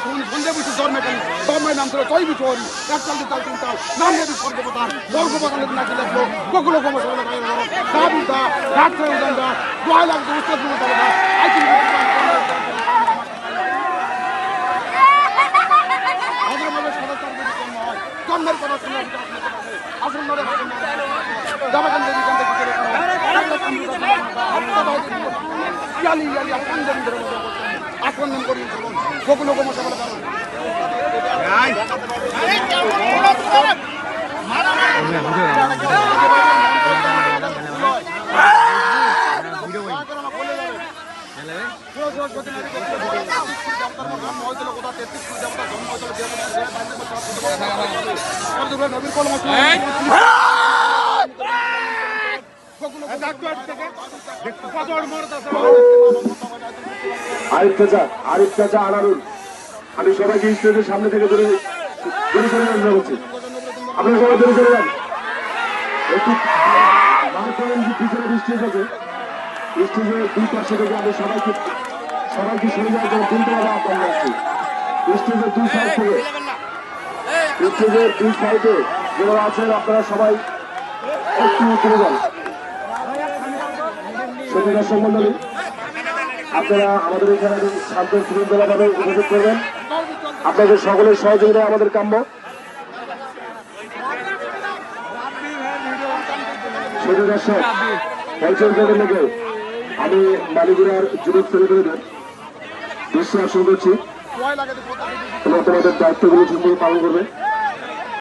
সন্ধ্যে বুঝি জন্মেটানি জন্মের নাম ছিল জয় বুঝি হরি একটাল দুটাল তিনটাল নাম নেবি সর্বপ্রধান বর্গবাগানের নাকি লেখলো বকুল কম সবলে দাবিদা ডাক্তার উদান্দা দোয়া লাগবে উস্তাদ মুতালা আইতি আদরমালে সাদা তার বেশি কম হয় জন্মের কথা শুনে আসল নরে দাবাগান দেবী কান্দে ভিতরে ইয়ালি ইয়ালি কান্দের ভিতরে আক্রমণ করি বকুল কম সবলে আরিফ চাচা আনারুল আমি সবাইকে স্টেজের সামনে থেকে দূরে চলে যান বলছি আপনারা সবাই দূরে চলে যান একটু পিছনে স্টেজ আছে স্টেজের দুই পাশে থেকে আমি সবাইকে সরে যাওয়ার জন্য তিনটা আহ্বান জানাচ্ছি স্টেজের দুই সাইড থেকে স্টেজের দুই সাইডে যারা আছেন আপনারা সবাই একটু চলে যান সত্যি দর্শক মন্ডলী আপনারা আমাদের এখানে শান্ত শৃঙ্খলাভাবে উপভোগ করবেন আপনাদের সকলের সহযোগিতা আমাদের কাম্য ছোট দর্শক পরিচয় লেগে আমি মালিগুড়ার যুবক ছেলেমেয়েদের দৃষ্টি আকর্ষণ করছি এবং তোমাদের দায়িত্বগুলো ঠিকমতো পালন করবে।